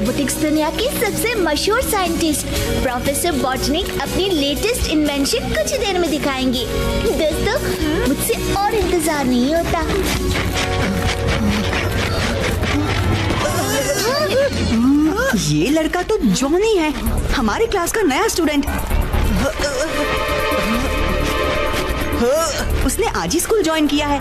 Robotics दुनिया के सबसे मशहूर साइंटिस्ट प्रोफेसर बॉटनिक अपनी लेटेस्ट इन्वेंशन कुछ ही देर में दिखाएंगे। दोस्तों, मुझसे और इंतजार नहीं होता। ये लड़का तो जॉनी है, हमारी क्लास का नया स्टूडेंट। उसने आज ही स्कूल ज्वाइन किया है।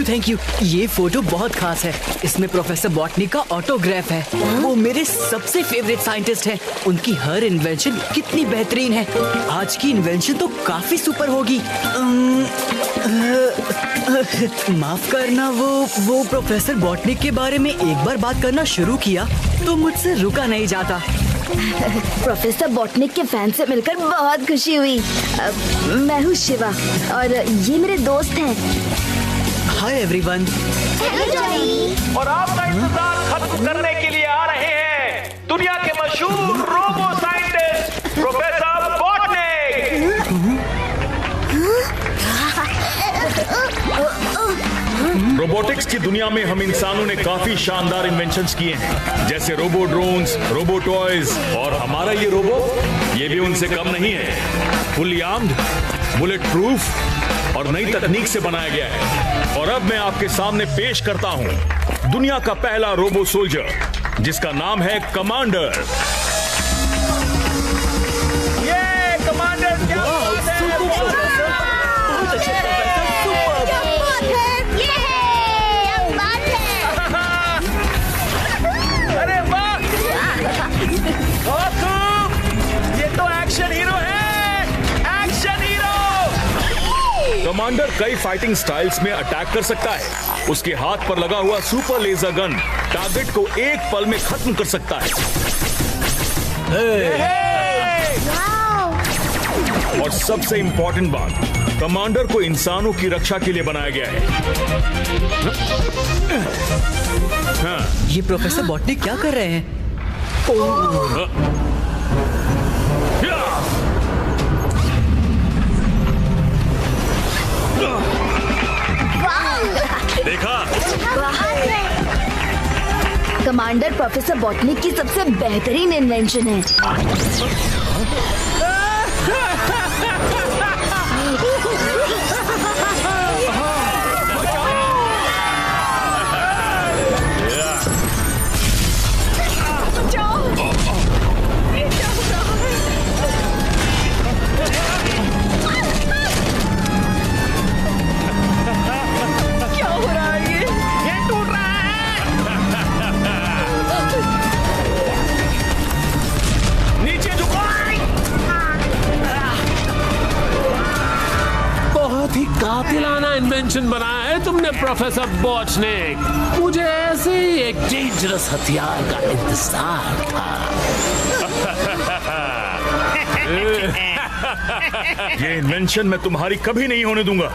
Thank you. ये फोटो बहुत खास है। इसमें प्रोफेसर बॉटनी का ऑटोग्राफ है। वो मेरे सबसे फेवरेट साइंटिस्ट हैं। उनकी हर इन्वेंशन कितनी बेहतरीन है। आज की इन्वेंशन तो काफी सुपर होगी। माफ करना, वो प्रोफेसर बॉटनी के बारे में एक बार बात करना शुरू किया तो मुझसे रुका नहीं जाता। प्रोफेसर बॉटनिक के फैन से मिलकर बहुत खुशी हुई। मैं हूँ शिवा और ये मेरे दोस्त हैं। Hi everyone. Hello Johnny. और आपका इंतजार खत्म करने के लिए आ रहे हैं दुनिया के मशहूर robo scientist professor Botnik. Robotics की दुनिया में हम इंसानों ने काफी शानदार इन्वेंशंस किए हैं, जैसे रोबो ड्रोन्स, रोबो टॉयज, और हमारा ये रोबो ये भी उनसे कम नहीं है। फुली आर्म्ड, बुलेट प्रूफ और नई तकनीक से बनाया गया है। और अब मैं आपके सामने पेश करता हूं दुनिया का पहला रोबो सोल्जर, जिसका नाम है कमांडर। ये कमांडर क्या बात है? बहुत अच्छे प्रोफेसर, सुपर। क्या बात है? ये बात है। अरे वाह, बहुत खूब। ये तो एक्शन हीरो है, एक्शन हीरो। कमांडर कई फाइटिंग स्टाइल्स में अटैक कर सकता है। उसके हाथ पर लगा हुआ सुपर लेजर गन टारगेट को एक पल में खत्म कर सकता है। और सबसे इंपॉर्टेंट बात, कमांडर को इंसानों की रक्षा के लिए बनाया गया है। हाँ। ये प्रोफेसर बॉटनी क्या कर रहे हैं? देखा? कमांडर प्रोफेसर बॉटनिक की सबसे बेहतरीन इन्वेंशन है। कातिलाना इन्वेंशन बनाया है तुमने प्रोफेसर बॉटनिक। मुझे ऐसे ही एक डेंजरस हथियार का इंतजार था। ये इन्वेंशन मैं तुम्हारी कभी नहीं होने दूंगा।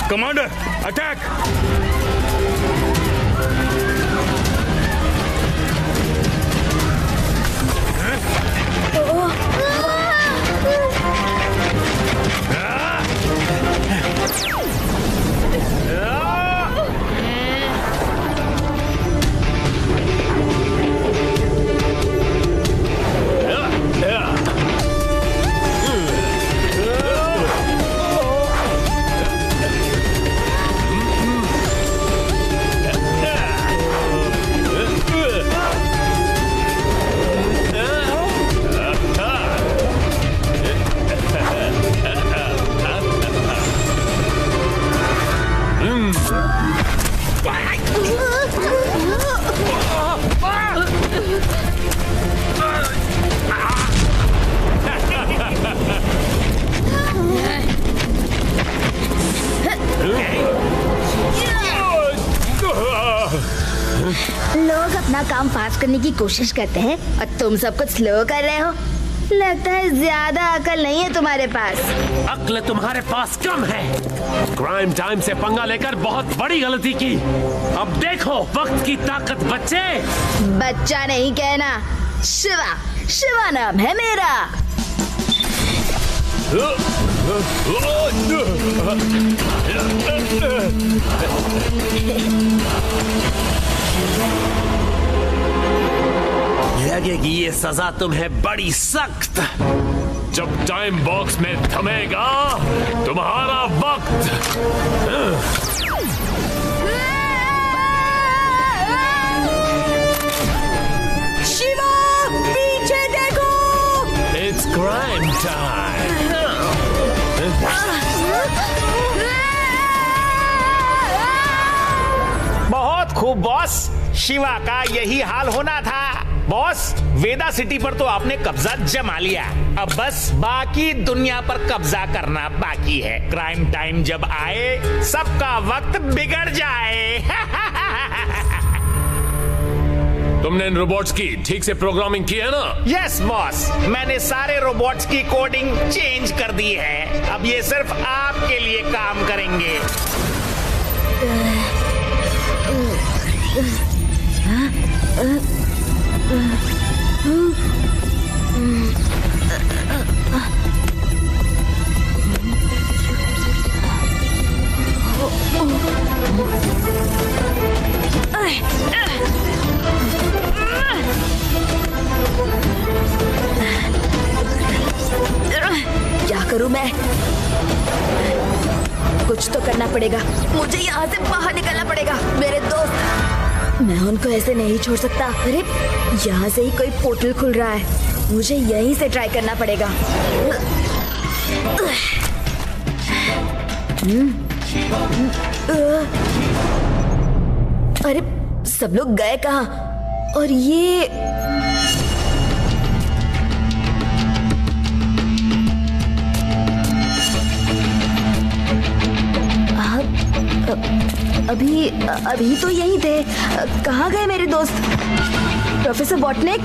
Commander, attack! लोग अपना काम फास्ट करने की कोशिश करते हैं और तुम सब कुछ स्लो कर रहे हो। लगता है ज्यादा अकल नहीं है तुम्हारे पास। अक्ल तुम्हारे पास कम है। क्राइम टाइम से पंगा लेकर बहुत बड़ी गलती की। अब देखो वक्त की ताकत बच्चे। बच्चा नहीं कहना, शिवा, शिवा नाम है मेरा। लगेगी ये सजा तुम्हें बड़ी सख्त। जब टाइम बॉक्स में थमेगा तुम्हारा वक्त। शिवा, पीछे देखो। It's crime time. बहुत खूब बॉस, शिवा का यही हाल होना था। बॉस, वेदा सिटी पर तो आपने कब्जा जमा लिया, अब बस बाकी दुनिया पर कब्जा करना बाकी है। क्राइम टाइम जब आए सबका वक्त बिगड़ जाए। तुमने इन रोबोट्स की ठीक से प्रोग्रामिंग की है ना? यस बॉस, मैंने सारे रोबोट्स की कोडिंग चेंज कर दी है। अब ये सिर्फ आपके लिए काम करेंगे। क्या करूं मैं? कुछ तो करना पड़ेगा। मुझे यहाँ से बाहर निकलना पड़ेगा। मेरे दोस्त, मैं उनको ऐसे नहीं छोड़ सकता। अरे यहाँ से ही कोई पोर्टल खुल रहा है, मुझे यहीं से ट्राई करना पड़ेगा। अरे सब लोग गए कहाँ? और ये अभी तो यहीं थे। कहाँ गए मेरे दोस्त? प्रोफेसर बॉटनिक,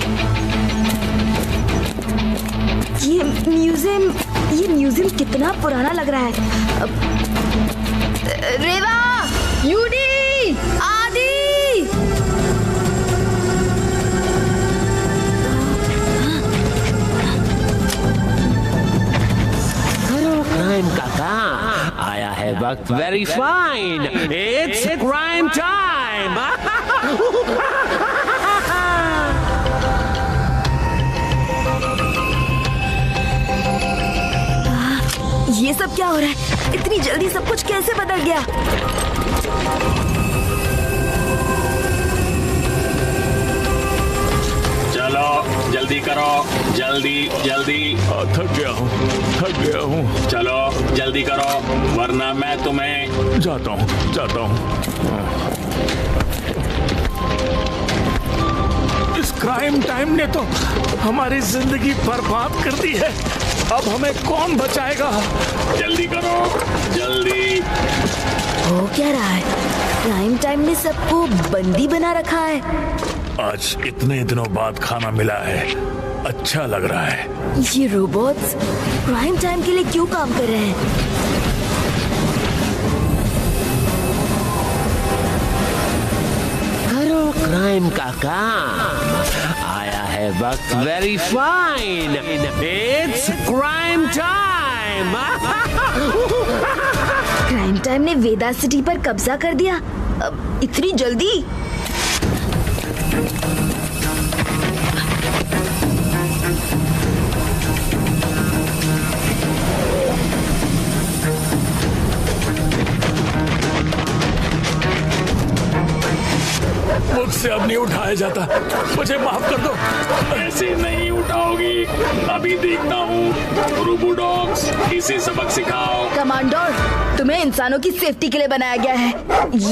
ये म्यूजियम कितना पुराना लग रहा है। रेवा, यूडी, आदि। क्राइम काका, आया है वक्त। Very fine, it's crime time. ये सब क्या हो रहा है? इतनी जल्दी सब कुछ कैसे बदल गया? चलो जल्दी करो, जल्दी जल्दी। थक गया हूँ। चलो जल्दी करो वरना मैं तुम्हें जाता हूँ। इस क्राइम टाइम ने तो हमारी जिंदगी बर्बाद कर दी है। अब हमें कौन बचाएगा? जल्दी करो, जल्दी। हो क्या रहा है? क्राइम टाइम ने सबको बंदी बना रखा है। आज इतने दिनों बाद खाना मिला है, अच्छा लग रहा है। ये रोबोट्स क्राइम टाइम के लिए क्यों काम कर रहे हैं? करो क्राइम का काम, आया है वक्त। Very fine, it's crime time. Crime time ने वेदा सिटी पर कब्जा कर दिया। अब इतनी जल्दी? मुझसे अब नहीं उठाया जाता, मुझे माफ कर दो। ऐसे नहीं उठाओगी, अभी देखता हूँ। रोबोडॉग्स, इसे सबक सिखाओ। कमांडर, तुम्हें इंसानों की सेफ्टी के लिए बनाया गया है।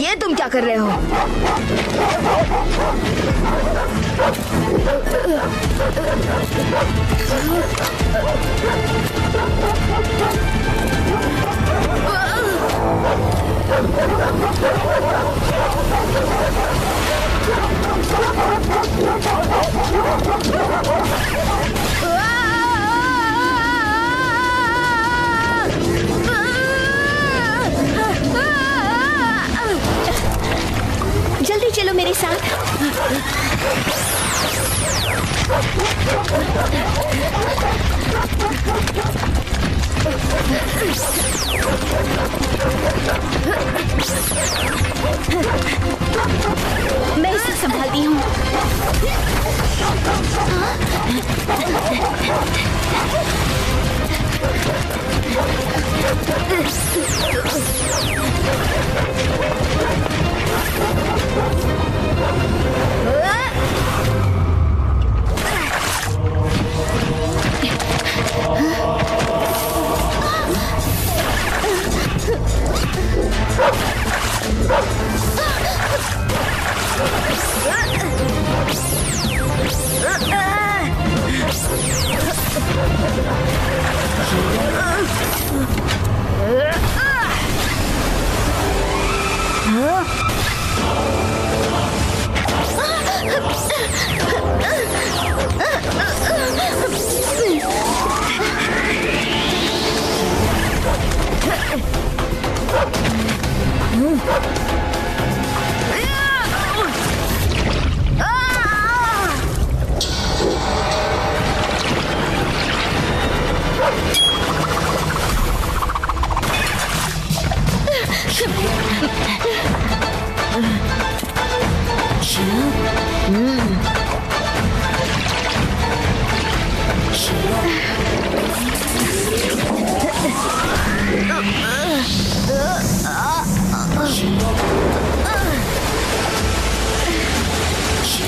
ये तुम क्या कर रहे हो? मेरे साथ। मैं इसे संभालती हूँ।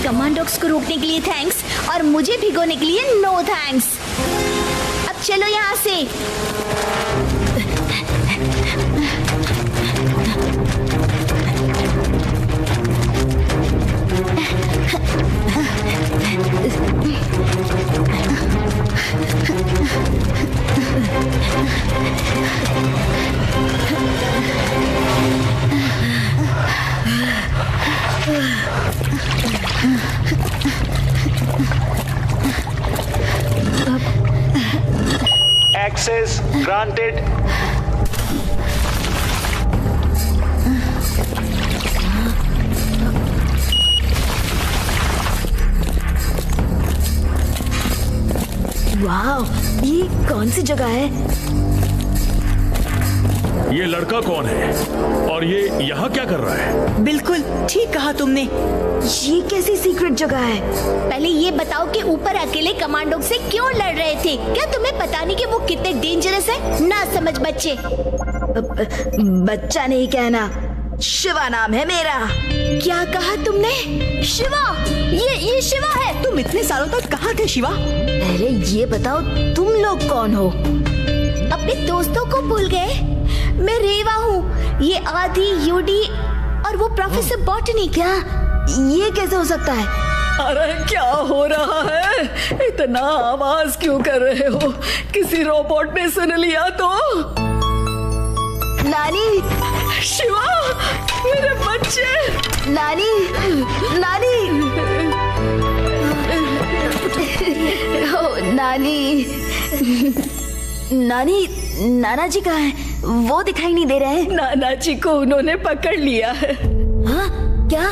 कमांडोक्स को रोकने के लिए थैंक्स और मुझे भिगोने के लिए नो थैंक्स। अब चलो यहाँ से। Access granted. वाह, ये कौन सी जगह है? ये लड़का कौन है और ये यहाँ क्या कर रहा है? बिल्कुल ठीक कहा तुमने। ये कैसी सीक्रेट जगह है? पहले ये बताओ कि ऊपर अकेले कमांडो से क्यों लड़ रहे थे? क्या तुम्हें पता नहीं कि वो कितने डेंजरस है? ना समझ बच्चे। बच्चा नहीं कहना, शिवा नाम है मेरा। क्या कहा तुमने? शिवा? ये शिवा है। तुम इतने सालों तक कहाँ थे शिवा? पहले ये बताओ तुम लोग कौन हो? अपने दोस्तों को भूल गए? मैं रेवा हूँ, ये आदि, यूडी और वो प्रोफेसर बॉटनी। क्या ये कैसे हो सकता है? अरे क्या हो रहा है? इतना आवाज क्यों कर रहे हो? किसी रोबोट ने सुन लिया तो? नानी, शिवा, मेरे बच्चे। नानी, नानी, ओ नानी, नानी, नाना जी कहाँ हैं? वो दिखाई नहीं दे रहे हैं। नाना जी को उन्होंने पकड़ लिया है। हाँ? क्या?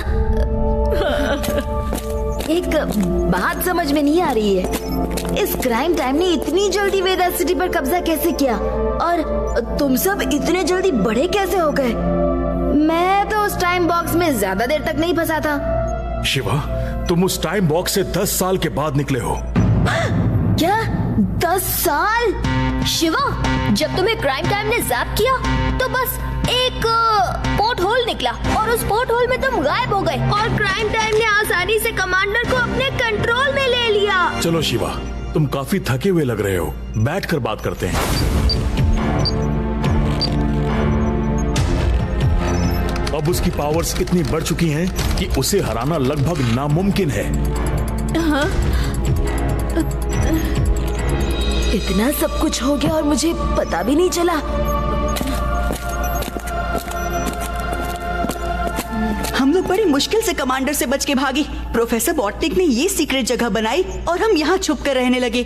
एक बात समझ में नहीं आ रही है, इस क्राइम टाइम ने इतनी जल्दी वेदा सिटी पर कब्जा कैसे किया और तुम सब इतने जल्दी बड़े कैसे हो गए? मैं तो उस टाइम बॉक्स में ज्यादा देर तक नहीं फंसा था। शिवा, तुम उस टाइम बॉक्स से 10 साल के बाद निकले हो। क्या 10 साल? शिवा, जब तुम्हें क्राइम टाइम ने जैप किया तो बस एक पोर्ट होल निकला और उस पोर्ट होल में तुम गायब हो गए और क्राइम टाइम ने आसानी से कमांडर को अपने कंट्रोल में ले लिया। चलो शिवा, तुम काफी थके हुए लग रहे हो, बैठकर बात करते हैं। अब उसकी पावर्स इतनी बढ़ चुकी हैं कि उसे हराना लगभग नामुमकिन है। हाँ? इतना सब कुछ हो गया और मुझे पता भी नहीं चला। हम लोग बड़ी मुश्किल से कमांडर से बच के भागे। प्रोफेसर बॉटनिक ने ये सीक्रेट जगह बनाई और हम यहाँ छुप कर रहने लगे।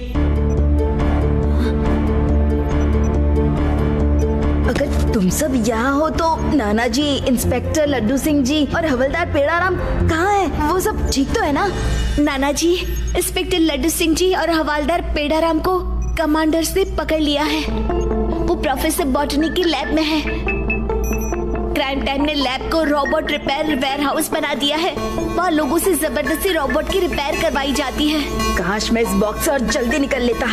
अगर तुम तुम सब यहाँ हो तो नाना जी, इंस्पेक्टर लड्डू सिंह जी और हवलदार पेड़ाराम कहाँ हैं? वो सब ठीक तो है ना? नाना जी, इंस्पेक्टर लड्डू सिंह जी और हवलदार पेड़ाराम को कमांडर्स ने पकड़ लिया है। वो प्रोफेसर बॉटनी की लैब में है। क्राइम टाइम ने लैब को रोबोट रिपेयर वेयरहाउस बना दिया है। वहाँ लोगों से जबरदस्ती रोबोट की रिपेयर करवाई जाती है। काश मैं इस बॉक्स से और जल्दी निकल लेता।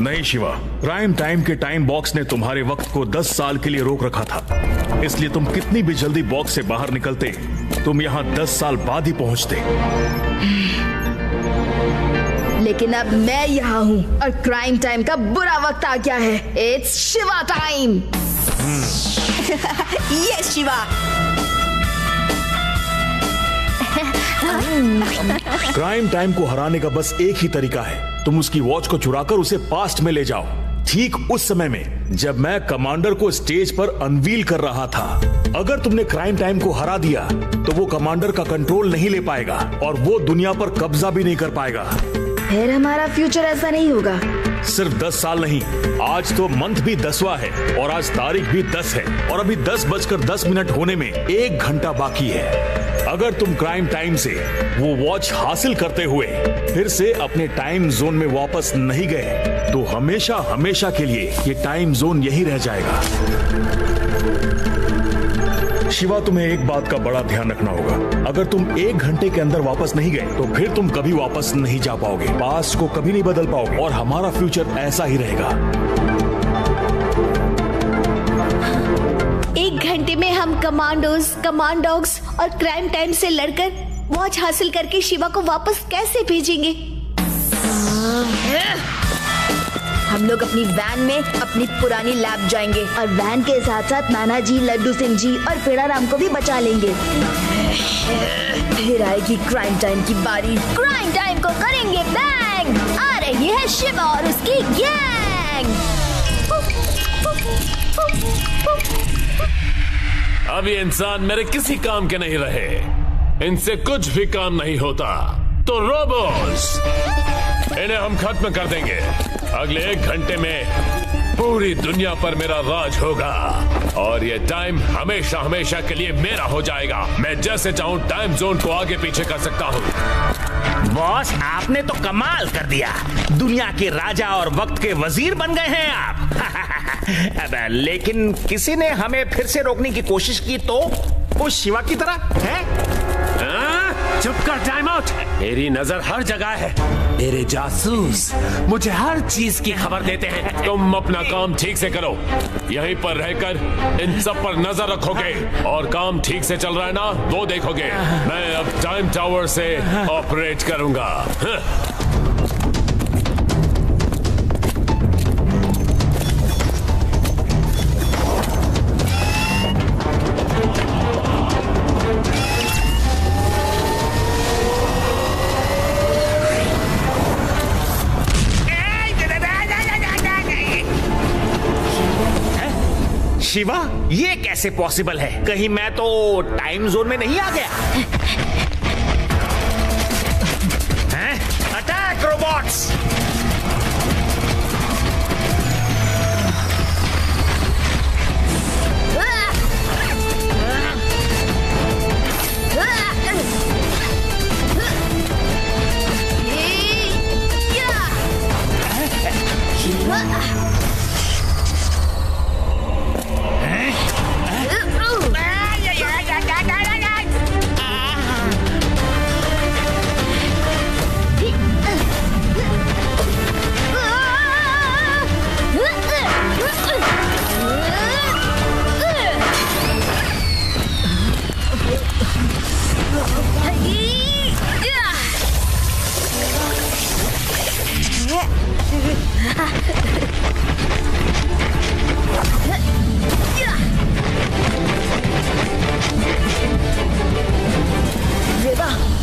नहीं शिवा, प्राइम टाइम के टाइम बॉक्स ने तुम्हारे वक्त को 10 साल के लिए रोक रखा था, इसलिए तुम कितनी भी जल्दी बॉक्स से बाहर निकलते, तुम यहाँ 10 साल बाद ही पहुँचते। लेकिन अब मैं यहाँ हूँ और क्राइम टाइम का बुरा वक्त आ गया है। It's Shiva time. Yes Shiva. Crime time को हराने का बस एक ही तरीका है, तुम उसकी वॉच को चुराकर उसे पास्ट में ले जाओ, ठीक उस समय में जब मैं कमांडर को स्टेज पर अनवील कर रहा था। अगर तुमने क्राइम टाइम को हरा दिया तो वो कमांडर का कंट्रोल नहीं ले पाएगा और वो दुनिया पर कब्जा भी नहीं कर पाएगा। फिर हमारा फ्यूचर ऐसा नहीं होगा। सिर्फ 10 साल नहीं, आज तो मंथ भी 10वां है और आज तारीख भी 10 है और अभी 10:10 होने में 1 घंटा बाकी है। अगर तुम क्राइम टाइम से वो वॉच हासिल करते हुए फिर से अपने टाइम जोन में वापस नहीं गए तो हमेशा हमेशा के लिए ये टाइम जोन यही रह जाएगा। शिवा, तुम्हें एक बात का बड़ा ध्यान रखना होगा। अगर तुम 1 घंटे के अंदर वापस नहीं गए तो फिर तुम कभी वापस नहीं जा पाओगे, पास्ट को कभी नहीं बदल पाओगे और हमारा फ्यूचर ऐसा ही रहेगा। 1 घंटे में हम कमांडोज, कमांडोग्स और क्राइम टाइम से लड़कर वॉच हासिल करके शिवा को वापस कैसे भेजेंगे? हम लोग अपनी वैन में अपनी पुरानी लैब जाएंगे और वैन के साथ साथ नाना जी, लड्डू सिंह जी और पेड़ाराम को भी बचा लेंगे। फिर आएगी क्राइम टाइम की बारी। क्राइम टाइम को करेंगे बैंग। आ रही है शिवा और उसकी गैंग। अब ये इंसान मेरे किसी काम के नहीं रहे, इनसे कुछ भी काम नहीं होता, तो रोबोट्स इन्हें हम खत्म कर देंगे। अगले 1 घंटे में पूरी दुनिया पर मेरा राज होगा और ये टाइम हमेशा हमेशा के लिए मेरा हो जाएगा। मैं जैसे चाहूं टाइम जोन को आगे पीछे कर सकता हूं। बॉस, आपने तो कमाल कर दिया। दुनिया के राजा और वक्त के वजीर बन गए हैं आप। अब लेकिन किसी ने हमें फिर से रोकने की कोशिश की तो उस शिवा की तरह है। चुप कर, टाइम आउट। मेरी नजर हर जगह है, मेरे जासूस मुझे हर चीज की खबर देते हैं। तुम अपना काम ठीक से करो, यहीं पर रहकर इन सब पर नजर रखोगे और काम ठीक से चल रहा है ना वो देखोगे। मैं अब टाइम टावर से ऑपरेट करूंगा। शिवा, ये कैसे पॉसिबल है? कहीं मैं तो टाइम जोन में नहीं आ गया? Attack robots!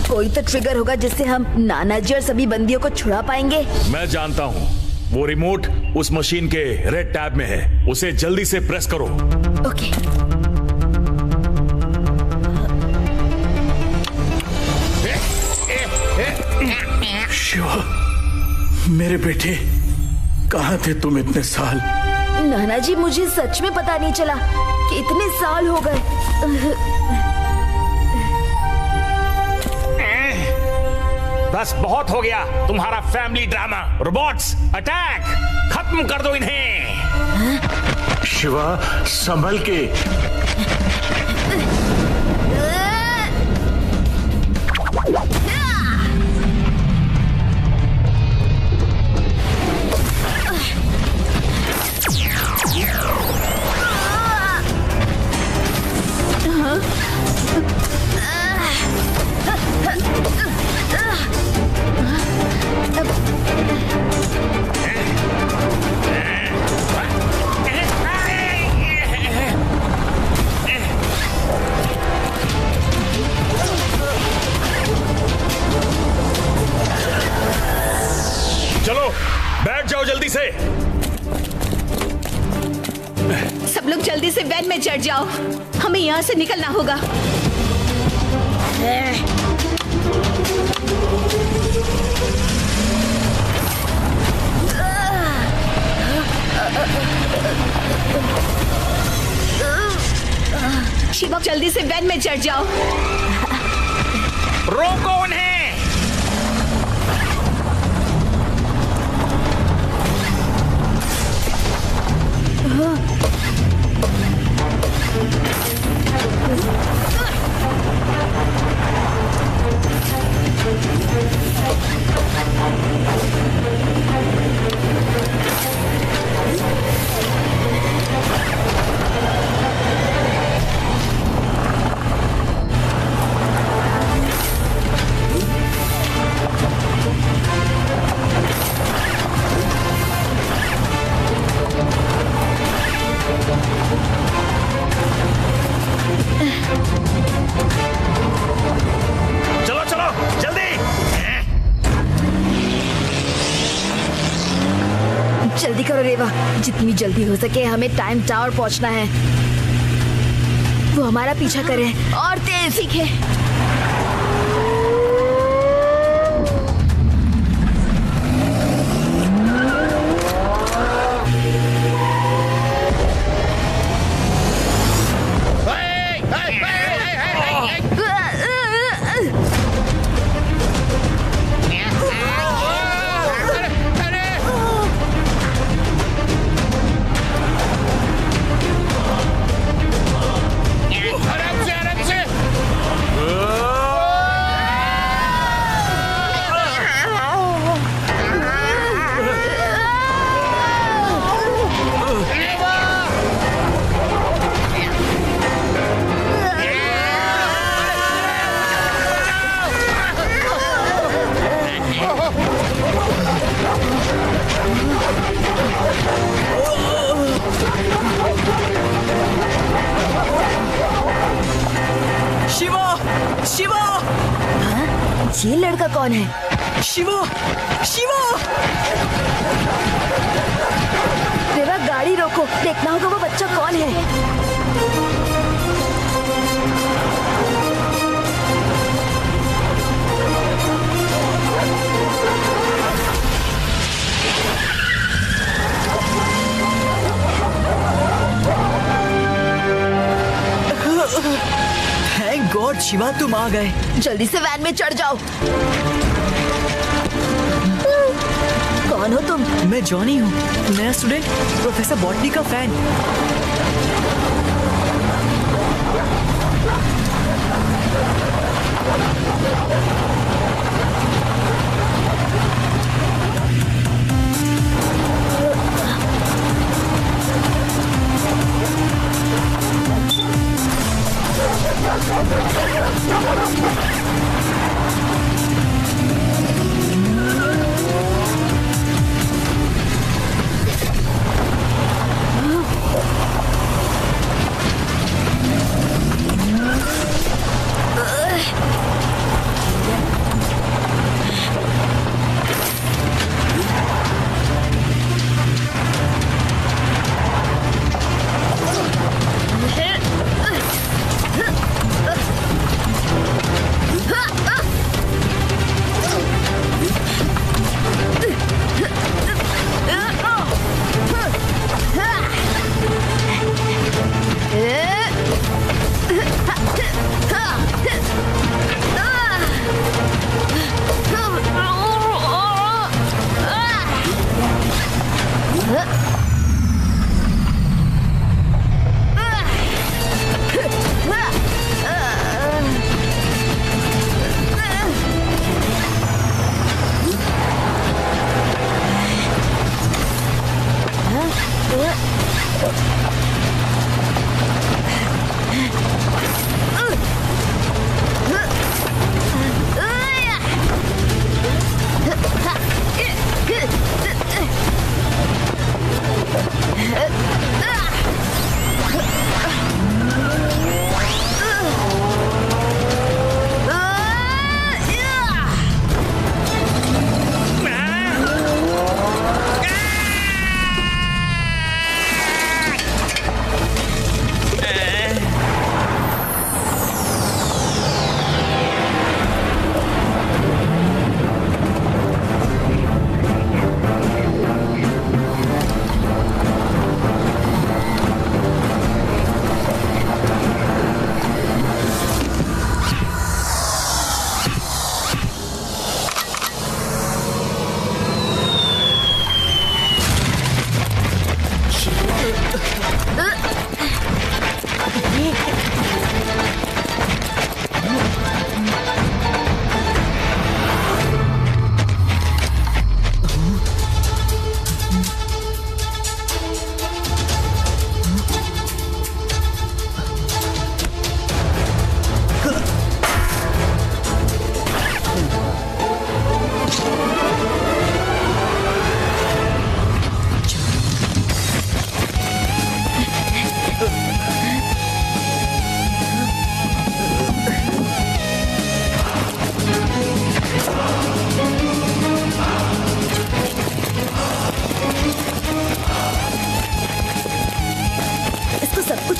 कोई तो ट्रिगर होगा जिससे हम नाना जी और सभी बंदियों को छुड़ा पाएंगे। मैं जानता हूँ, वो रिमोट उस मशीन के रेड टैब में है, उसे जल्दी से प्रेस करो। ओके। शिवा, मेरे बेटे, कहाँ थे तुम इतने साल? नाना जी, मुझे सच में पता नहीं चला कि इतने साल हो गए। बस बहुत हो गया तुम्हारा फैमिली ड्रामा। रोबोट्स अटैक, खत्म कर दो इन्हें। शिवा, संभल के। चलो बैठ जाओ जल्दी से। सब लोग जल्दी से वैन में चढ़ जाओ, हमें यहाँ से निकलना होगा। शिवा, जल्दी से वैन में चढ़ जाओ। रोको उन्हें। चलो चलो जल्दी। जल्दी करो रेवा, जितनी जल्दी हो सके हमें टाइम टावर पहुंचना है। वो हमारा पीछा करे और तेज सीखे। शिवा, शिवा, ये लड़का कौन है? शिवा, शिवा। रेवा, गाड़ी रोको, देखना होगा वो बच्चा कौन है। थैंक गॉड शिवा, तुम आ गए। जल्दी से वैन में चढ़ जाओ। कौन हो तुम? मैं जॉनी हूँ, नया स्टूडेंट, प्रोफेसर बॉटनी का फैन।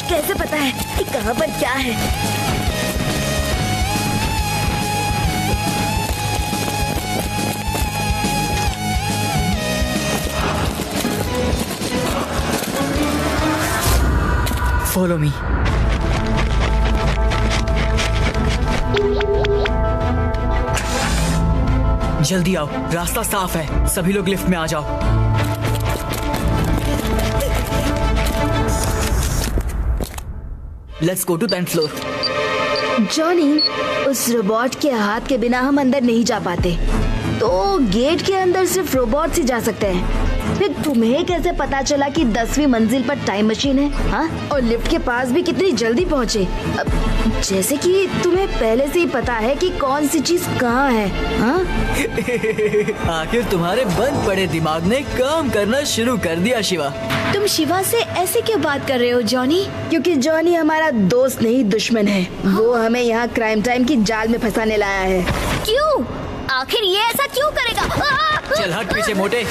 कैसे पता है कि कहाँ पर क्या है? Follow me. जल्दी आओ, रास्ता साफ है। सभी लोग लिफ्ट में आ जाओ। Let's go to 10th floor. Johnny, उस रोबोट के हाथ के बिना हम अंदर नहीं जा पाते, तो गेट के अंदर सिर्फ रोबोट ही जा सकते हैं। फिर तुम्हें कैसे पता चला कि 10वीं मंजिल पर टाइम मशीन है? हाँ, और लिफ्ट के पास भी कितनी जल्दी पहुँचे? जैसे कि तुम्हें पहले से ही पता है कि कौन सी चीज कहाँ है। हाँ? आखिर तुम्हारे बंद पड़े दिमाग ने काम करना शुरू कर दिया। शिवा, तुम शिवा से ऐसे क्यों बात कर रहे हो जॉनी? क्योंकि जॉनी हमारा दोस्त नहीं दुश्मन है। वो हमें यहाँ क्राइम टाइम की जाल में फंसाने लाया है। क्यों? आखिर ये ऐसा क्यों करेगा? चल हट पीछे मोटे।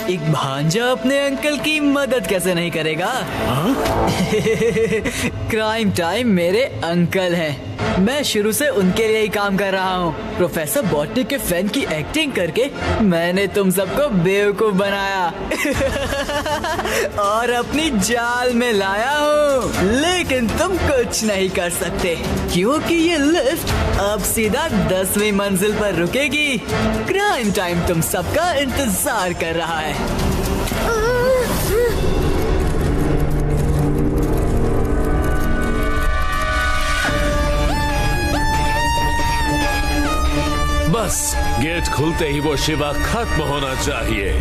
एक भांजा अपने अंकल की मदद कैसे नहीं करेगा? क्राइम टाइम मेरे अंकल हैं। मैं शुरू से उनके लिए ही काम कर रहा हूँ। प्रोफेसर बॉटनी के फैन की एक्टिंग करके मैंने तुम सबको बेवकूफ बनाया और अपनी जाल में लाया हूँ, लेकिन तुम कुछ नहीं कर सकते क्योंकि ये लिफ्ट अब सीधा 10वीं मंजिल पर रुकेगी। क्राइम टाइम तुम सबका इंतजार कर रहा है। बस गेट खुलते ही वो शिवा खत्म होना चाहिए।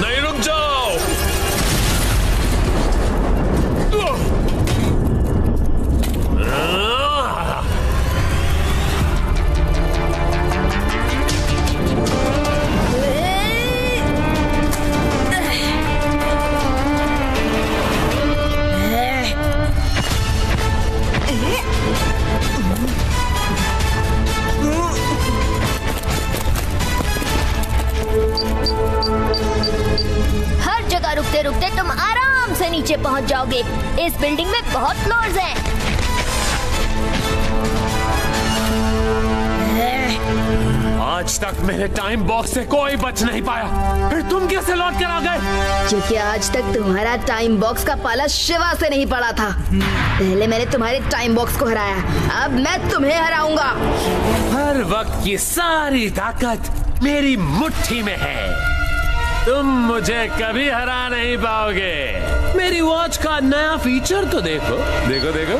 नहीं, रुक जाओ। हर जगह रुकते रुकते तुम आराम से नीचे पहुंच जाओगे। इस बिल्डिंग में बहुत फ्लोर्स हैं। आज तक मेरे टाइम बॉक्स से कोई बच नहीं पाया, फिर तुम कैसे लौट कर आ गए? क्योंकि आज तक तुम्हारा टाइम बॉक्स का पाला शिवा से नहीं पड़ा था। पहले मैंने तुम्हारे टाइम बॉक्स को हराया, अब मैं तुम्हें हराऊंगा। हर वक्त की सारी ताकत मेरी मुट्ठी में है, तुम मुझे कभी हरा नहीं पाओगे। मेरी वॉच का नया फीचर तो देखो देखो देखो।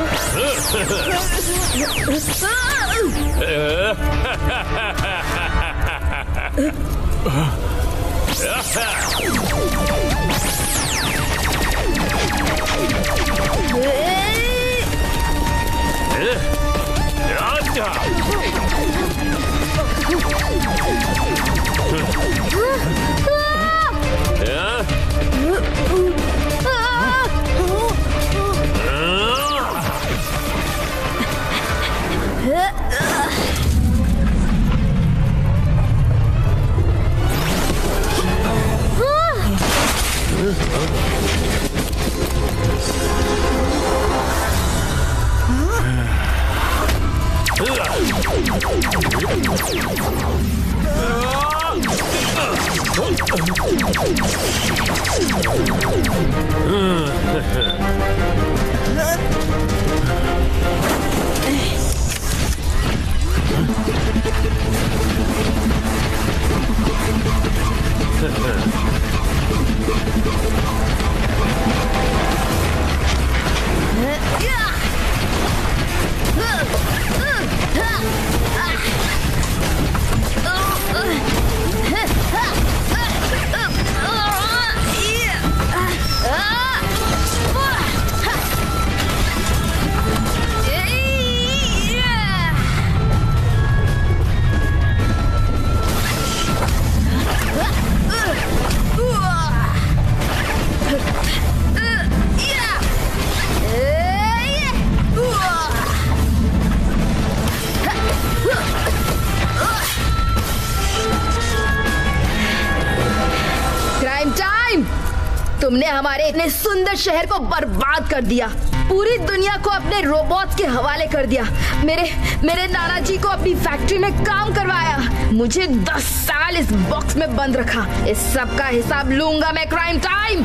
तुमने हमारे इतने सुंदर शहर को बर्बाद कर दिया, पूरी दुनिया को अपने रोबोट के हवाले कर दिया, मेरे नाना जी को अपनी फैक्ट्री में काम करवाया, मुझे 10 साल इस बॉक्स में बंद रखा। इस सब का हिसाब लूंगा मैं क्राइम टाइम।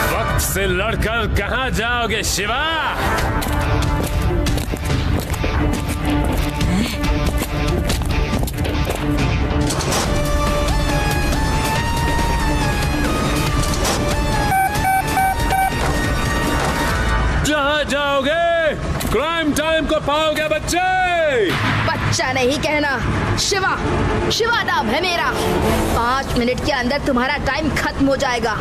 वक्त से लड़कर कहां जाओगे शिवा? जहां जाओगे क्राइम टाइम को पाओगे बच्चे। बच्चा नहीं कहना, शिवा नाम है मेरा। 5 मिनट के अंदर तुम्हारा टाइम खत्म हो जाएगा।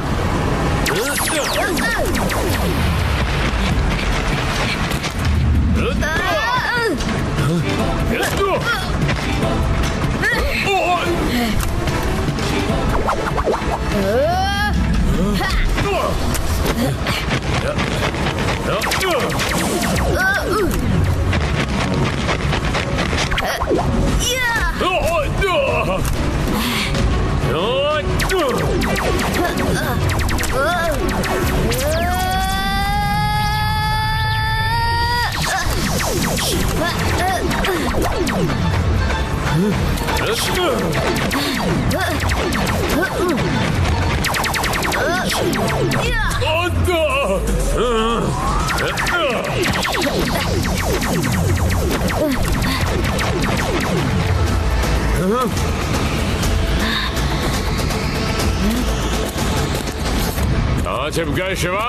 छिप गए शिवा।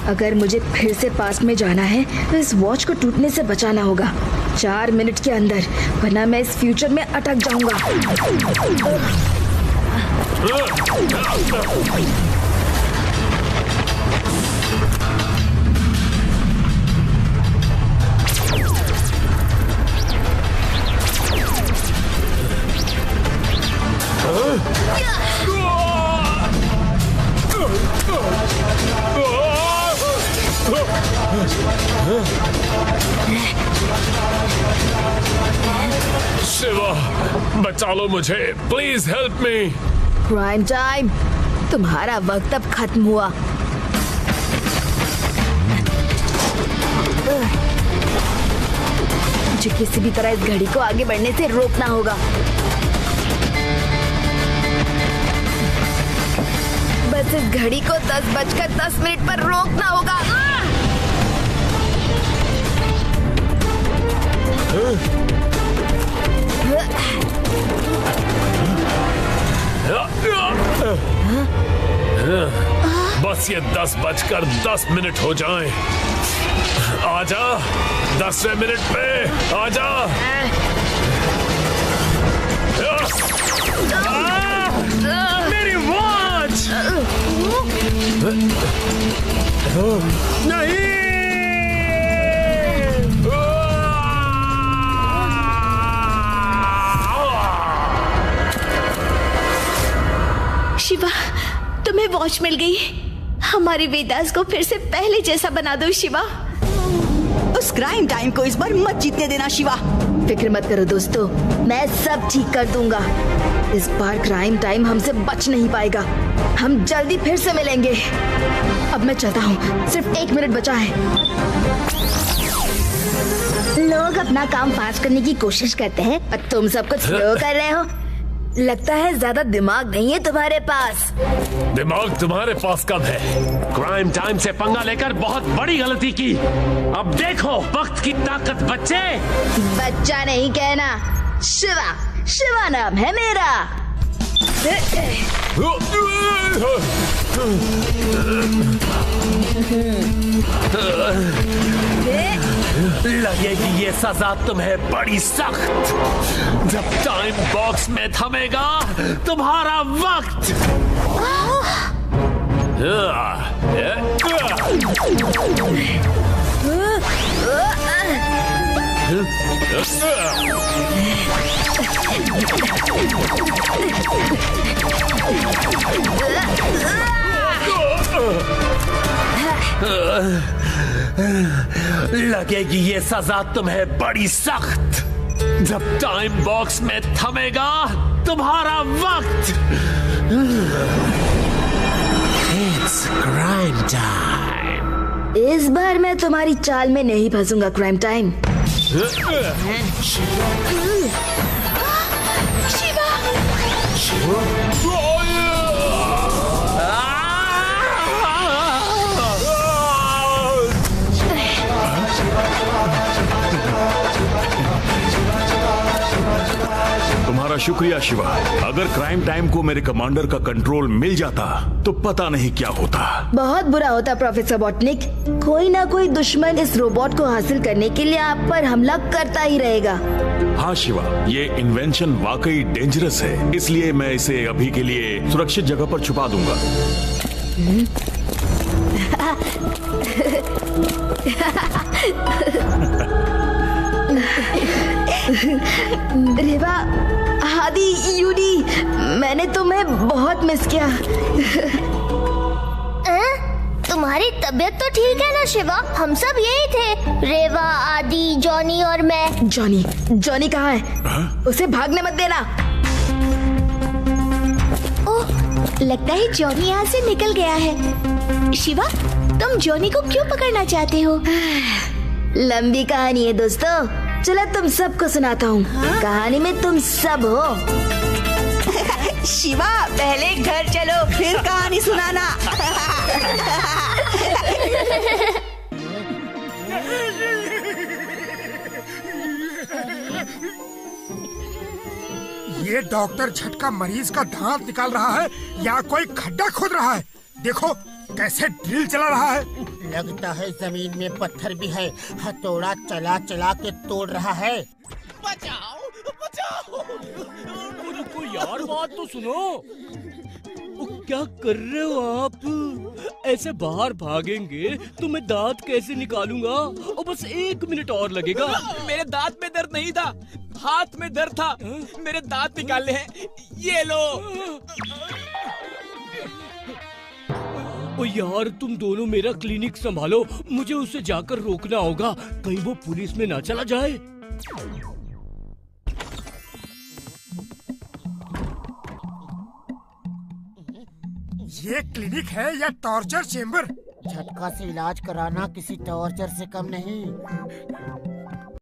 अगर मुझे फिर से पास्ट में जाना है तो इस वॉच को टूटने से बचाना होगा 4 मिनट के अंदर, वरना मैं इस फ्यूचर में अटक जाऊंगा। शिवा, बचा लो मुझे, please help me. Crime time, तुम्हारा वक्त अब खत्म हुआ। मुझे किसी भी तरह इस घड़ी को आगे बढ़ने से रोकना होगा। बस इस घड़ी को 10:10 पर रोकना होगा। बस ये 10:10 हो जाएं। आजा, 10वें मिनट पे आजा। मेरी वॉच नहीं। शिवा, तुम्हें वॉच मिल गई। हमारी वेदास को फिर से पहले जैसा बना दो शिवा। उस क्राइम टाइम को इस बार मत जीतने देना शिवा। फिक्र मत करो दोस्तों, मैं सब ठीक कर दूंगा। इस बार क्राइम टाइम हमसे बच नहीं पाएगा। हम जल्दी फिर से मिलेंगे। अब मैं चलता हूँ, सिर्फ 1 मिनट बचा है। लोग अपना काम फास्ट करने की कोशिश करते हैं और तुम सब कुछ स्लो कर रहे हो। लगता है ज्यादा दिमाग नहीं है तुम्हारे पास। दिमाग तुम्हारे पास कब है? क्राइम टाइम से पंगा लेकर बहुत बड़ी गलती की। अब देखो वक्त की ताकत बच्चे। बच्चा नहीं कहना, शिवा, शिवा नाम है मेरा। लगेगी ये सजा तुम्हें बड़ी सख्त। जब टाइम बॉक्स में थमेगा तुम्हारा वक्त। लगेगी ये सजा तुम्हें बड़ी सख्त। जब टाइम बॉक्स में थमेगा तुम्हारा वक्त। It's crime time। इस बार मैं तुम्हारी चाल में नहीं फंसूंगा क्राइम टाइम। तुम्हारा शुक्रिया शिवा। अगर क्राइम टाइम को मेरे कमांडर का कंट्रोल मिल जाता तो पता नहीं क्या होता। बहुत बुरा होता प्रोफेसर बॉटनिक। कोई ना कोई दुश्मन इस रोबोट को हासिल करने के लिए आप पर हमला करता ही रहेगा। हाँ शिवा, ये इन्वेंशन वाकई डेंजरस है, इसलिए मैं इसे अभी के लिए सुरक्षित जगह पर छुपा दूंगा। रेवा, हादी, यूडी, मैंने तुम्हें बहुत मिस किया। तुम्हारी तबीयत तो ठीक है ना शिवा? हम सब यही थे, रेवा, आदि, जॉनी और मैं। जॉनी कहाँ है? उसे भागने मत देना। ओह, लगता है जॉनी यहाँ से निकल गया है। शिवा, तुम जॉनी को क्यों पकड़ना चाहते हो? लंबी कहानी है दोस्तों, चलो तुम सबको सुनाता हूँ। कहानी में तुम सब हो। शिवा पहले घर चलो फिर कहानी सुनाना। ये डॉक्टर झटका मरीज का दांत निकाल रहा है या कोई खड्डा खोद रहा है? देखो कैसे ड्रिल चला रहा है। लगता है जमीन में पत्थर भी है, हथौड़ा चला चला के तोड़ रहा है। बचाओ बचाओ। रुको यार, बात तो सुनो। क्या कर रहे हो आप? ऐसे बाहर भागेंगे तो मैं दांत कैसे निकालूंगा? और बस 1 मिनट और लगेगा। मेरे दांत में दर्द नहीं था, हाथ में दर्द था। मेरे दांत निकालने हैं, ये लो। ओ यार, तुम दोनों मेरा क्लिनिक संभालो, मुझे उसे जाकर रोकना होगा, कहीं वो पुलिस में ना चला जाए। ये क्लिनिक है या टॉर्चर चेम्बर? झटका से इलाज कराना किसी टॉर्चर से कम नहीं।